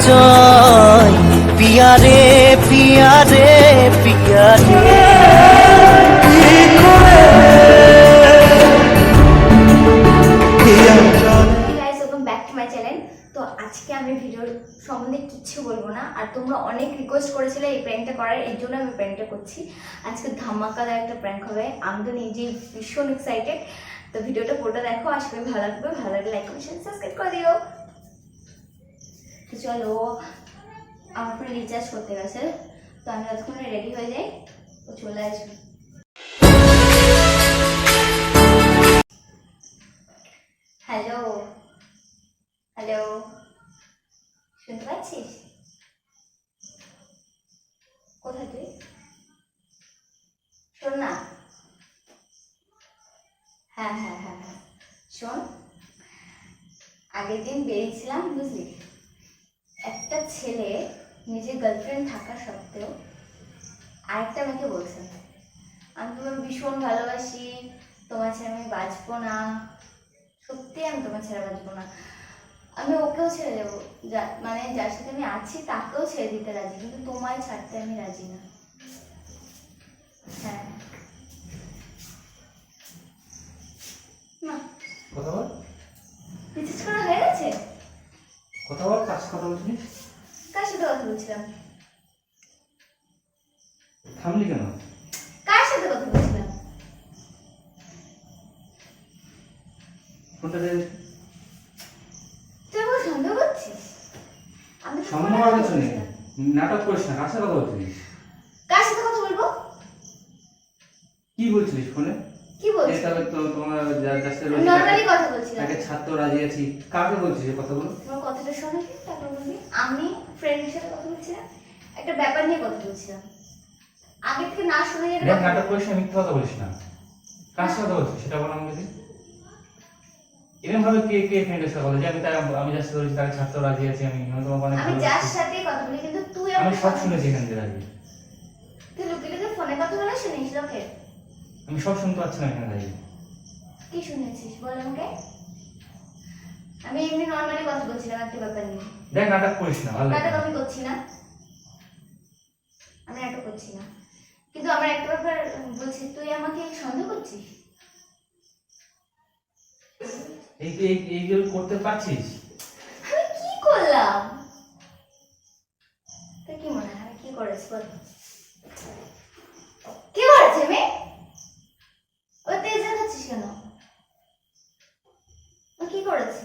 পরিচয় পিয়া রে পিয়া রে পিয়া রে। তো আজকে আমি ভিডিওর সম্বন্ধে কিচ্ছু বলবো না, আর তোমরা অনেক রিকোয়েস্ট করেছিলে এই প্র্যাঙ্কটা করার, এই জন্য আমি প্র্যাঙ্কটা করছি। আজকে ধামাকাদার একটা প্র্যাঙ্ক হবে, আমি তো নিজেই ভীষণ এক্সাইটেড। তো ভিডিওটা পুরোটা দেখো, আশা করি ভালো লাগবে। ভালো লাগলে লাইক কমেন্ট সাবস্ক্রাইব করে দিও। তো চলো, আমার ফোনে রিচার্জ করতে গেছে, তো আমি ততক্ষণে রেডি হয়ে যাই, তো চলে আসবে। হ্যালো হ্যালো, শুনতে পাচ্ছিস? কোথায় তুই? শোন না। হ্যাঁ হ্যাঁ হ্যাঁ হ্যাঁ, শোন, আগের দিন বেরিয়েছিলাম বুঝলি, একটা ছেলে নিজের গার্লফ্রেন্ড থাকা সত্ত্বেও আরেকটা মেয়েকে বলছে আমি তোমার ভীষণ ভালোবাসি, তোমার ছেড়ে আমি বাঁচবো না, সত্যি আমি তোমার ছেড়ে বাঁচবো না, আমি ওকেও ছেড়ে দেবো, মানে যার সাথে আমি আছি তাকেও ছেড়ে দিতে রাজি, কিন্তু তোমায় ছাড়তে আমি রাজি না। হ্যাঁ না, কথা বল। রিচার্জ করা হয়ে গেছে? কথা বল, কার সাথে কথা বলছিস? কার সাথে কথা বলছিলাম? থামলি কেন? কার সাথে কথা বলছিলাম? ফোনটা দে। তুই আমাকে সন্দেহ করছিস? আমি তো সন্দেহ করার কিছু নেই, নাটক করিস না। কার সাথে কথা বলছিস? কার সাথে কথা বলবো? কি বলছিলিস ফোনে? কি বলছিস? তাহলে তো তোমার জাস্ট নরমালি কথা বলছিলাম। তাকে ছাড়তে রাজি আছি। কাকে বলছিস এই কথাগুলো? তোমার কথাটা শোনো কি, তারপর বলবি। আমি ফ্রেন্ডের সাথে কথা বলছিলাম, একটা ব্যাপার নিয়ে কথা বলছিলাম, আগে থেকে না শুনে যেটা দেখ, নাটক করিস না, মিথ্যা কথা বলিস না। কার সাথে কথা বলছিস সেটা বল আমাকে। এরকম ভাবে কে কে ফ্রেন্ডের সাথে বলে যে আমি জাস্ট বলছি তাকে ছাড়তে রাজি আছি, আমি তোমাকে অনেক আমি ভালোবাসি। যার সাথেই কথা বলি, কিন্তু তুই আমি আমার সব শুনেছি এখান থেকে রাজি। তুই লুকিয়ে লুকিয়ে ফোনে কথা বলা শুনিস লোকে? আমি সব শুনতে পাচ্ছি না এখানে দাঁড়িয়ে। কি শুনেছিস বল আমাকে। আমি এমনি নরমালি কথা বলছিলাম একটা ব্যাপার নিয়ে। দেখ, নাটক করিস না, ভালো নাটক লাগে আমি করছি না, আমি নাটক করছি না, কিন্তু আমার একটা ব্যাপার বলছি, তুই আমাকে সন্দেহ করছিস? এইগুলো করতে পারছিস? আমি কি করলাম? তুই কি মনে হয় আমি কি করেছি বল? কি করেছি আমি? ওই তেজ দেখাচ্ছিস কেন? আমি কি করেছি?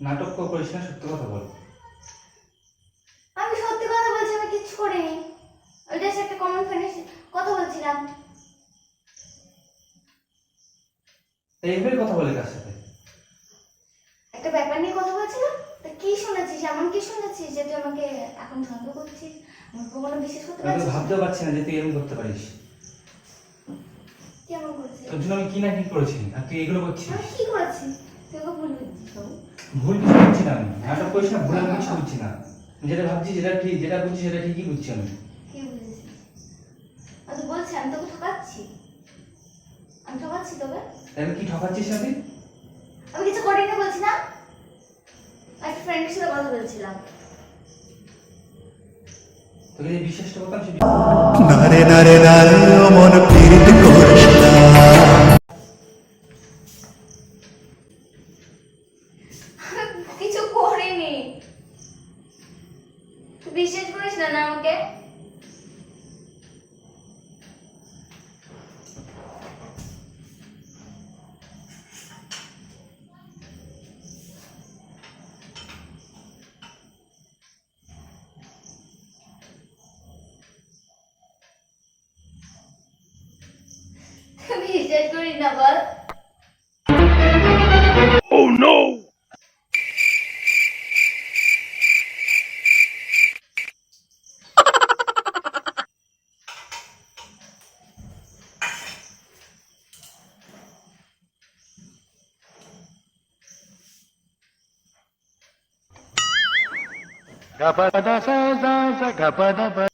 নাটক করিস না, সত্যি কথা বল। আমি সত্যি কথা বলছি, আমি কিচ্ছু করিনি, ওই জাস্ট একটা কমন ফ্রেন্ডের কথা বলছিলাম। এইভাবে কথা বলে কার সাথে? একটা ব্যাপার নিয়ে কথা বলছিলাম। তা কি শুনেছিস, এমন কি শুনেছিস যে তুই আমাকে এখন সন্দেহ করছিস? আমি কখনো বিশ্বাস করতে আমি তো পারছিস না? ভাবতেও পারছি না যে তুই এরকম করতে পারিস। কি এমন করেছিস? তোর জন্য আমি কি না কি করেছি, আর তুই এগুলো করছিস। আমি কি করেছি? তুই ওকে ভুল বুঝছিস বাবু। ভুল কিছু করছি না আমি, নাটক করিস না, ভুল আমি কিছু করছি না। যেটা ভাবছি, যেটা ঠিক, যেটা বুঝছি সেটা ঠিকই বুঝছি আমি। কি বুঝেছিস? আমি তো বলছি আমি তোকে ঠকাচ্ছি, আমি ঠকাচ্ছি তোকে? আমি কি ঠকাচ্ছিস না তুই? আমি কিছু করিনি বলছি না, একটা ফ্রেন্ডের সাথে কথা বলছিলাম। তোকে যে বিশ্বাসটা করতাম সেটা নারে নারে নারে ও মন পীড়িত করিস না। কিছু করিনি, তুই বিশ্বাস করিস না না আমাকে? তুই বিশ্বাস করিস না বল? Oh no! Gapada sa sa sa gapada ba.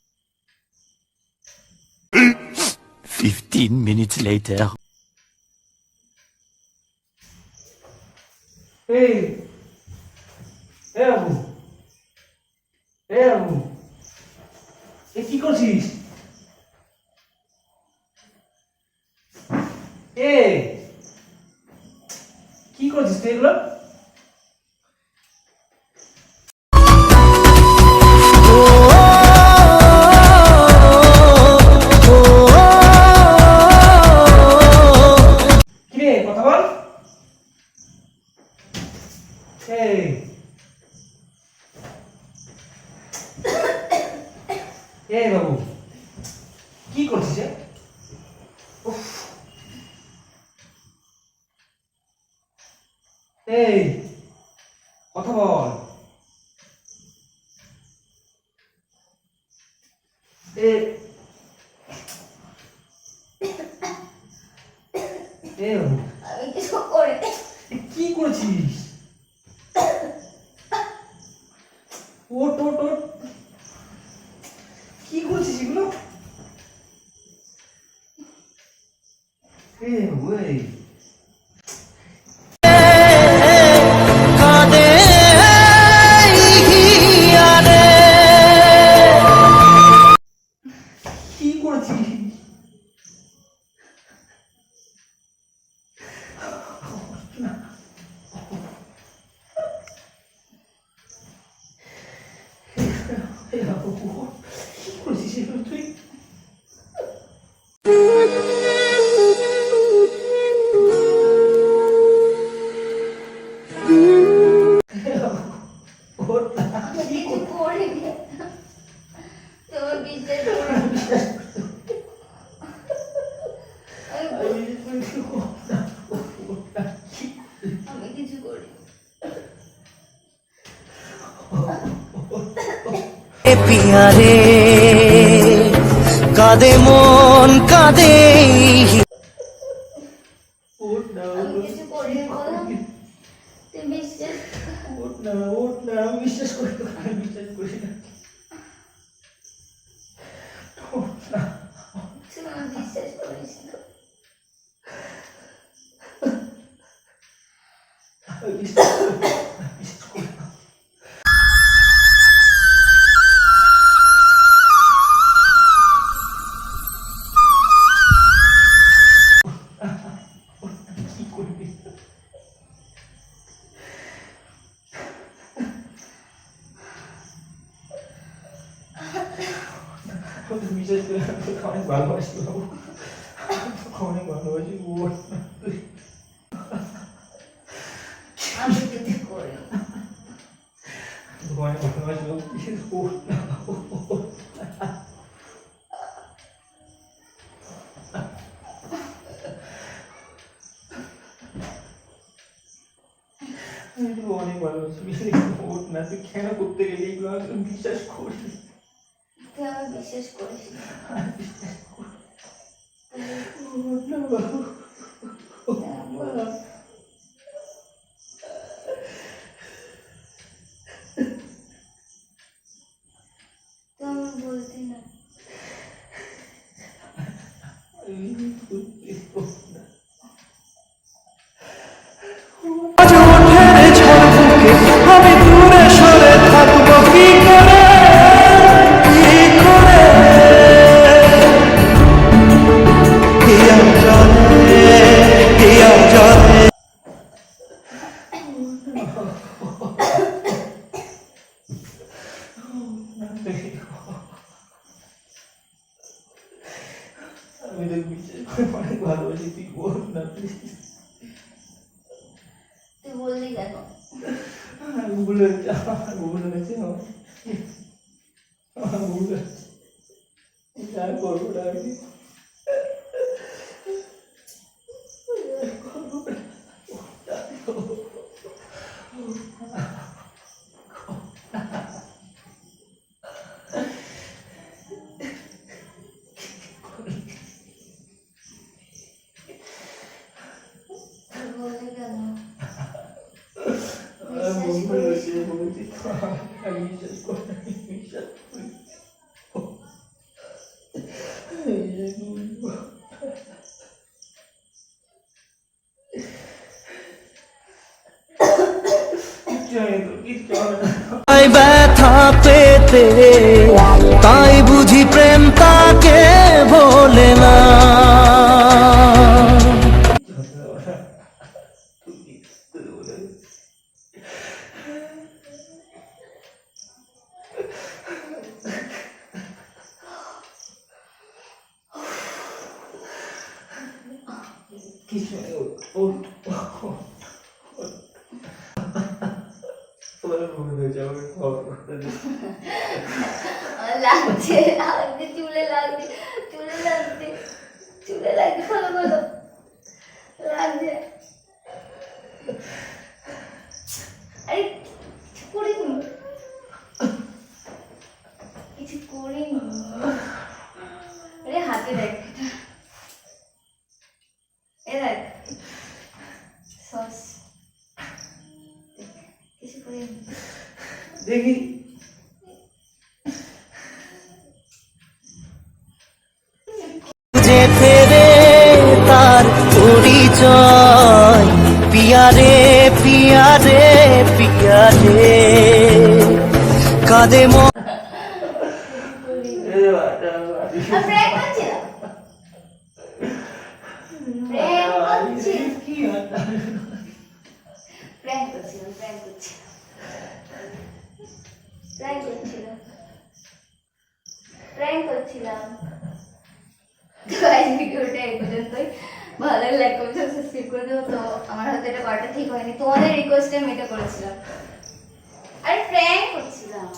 15 minutes later. এই বাবু, এ বাবু, এ কি করছিস? এ কি করছিস তুই এগুলো? কিরে কথা বল। এই এ বাবু, কি করছিস? উফ, এই কথা বল। এ এ বাবু, আমি কিছু করিনি। কি করেছিস? ওট ওট ওট, কি করছিস এগুলো? এ ওই কাঁদে হিয়ারে কি করেছিস? এ বাবু, কি করেছিস এগুলো তুই? ওর না, আমি কি কিছু করিনি। তোমার বিশ্বাস করো। আমি কিছু করিনি। পিয়া রে কাঁদে মন কাঁদে আমি কিছু করিনি বলো। তুমি বিশ্বাস আমি বিশ্বাস করি না, আমি বিশ্বাস করি না। তুমি বিশ্বাস করিস না। আমি বিশ্বাস করি না, বিশ্বাস করি না। কি করবি? তোকে বিশ্বাস করি না, তোকে অনেক ভালোবাসি বাবু, তোকে অনেক ভালোবাসি। ওর না, তুই আমি কিছু করিনি। তোকে অনেক ভালোবাসি বাবু, প্লিজ ওর না। আমি তোকে অনেক ভালোবাসি, প্লিজ ওর না। তুই কেন করতে গেলি এগুলো? আমি বিশ্বাস করি। তুই আমার বিশ্বাস করিস না। আমি বিশ্বাস করি। ওর না বাবু। তুমি বলতে না। আজ ওঠের ঝড় বুকে আমি দূরে সরে থাকবো কি করে হিয়া জলে হিয়া জলে আমি তোকে বিশ্বাস করে অনেক ভালোবাসি, তুই বল না প্লিজ। তুই বললি কেন? ভুল হয়েছে, আমার ভুল হয়েছে, আমার ভুল হয়েছে। যা করবো না আমি। তুই বললি কেন? আমার ভুল হয়েছে, বলছি তো, আমি বিশ্বাস করি না, আমি বিশ্বাস করি। কিচ্ছু হবে না, কিচ্ছু হবে না। ব্যথা পেতে যেতে, তাই বুঝি প্রেম তাকে ভোলে না। লাগছে লাগছে, চুলে লাগছে, চুলে লাগছে, চুলে লাগছে, ভালো ভালো লাগছে। আরে কিছু করিনি, কিছু করিনি। আরে হাতে দেখ, এ দেখ সস, কিছু করিনি। দেখি যে ফেরে তার পরিচয়, পিয়ারে পিয়ারে পিয়ারে কাঁদে মন। প্র্যাঙ্ক করছিলাম, প্র্যাঙ্ক করছিলাম, প্র্যাঙ্ক করছিলাম, প্র্যাঙ্ক করছিলাম, প্র্যাঙ্ক করছিলাম, প্র্যাঙ্ক করছিলাম। তো গাইস ভিডিওটা এই পর্যন্তই। ভালো লাগলে লাইক কমেন্ট সাবস্ক্রাইব করে দিও। তো আমার হাতে এটা করাটা ঠিক হয়নি, তোমাদের রিকোয়েস্টে আমি এটা করেছিলাম। আরে প্র্যাঙ্ক করছিলাম।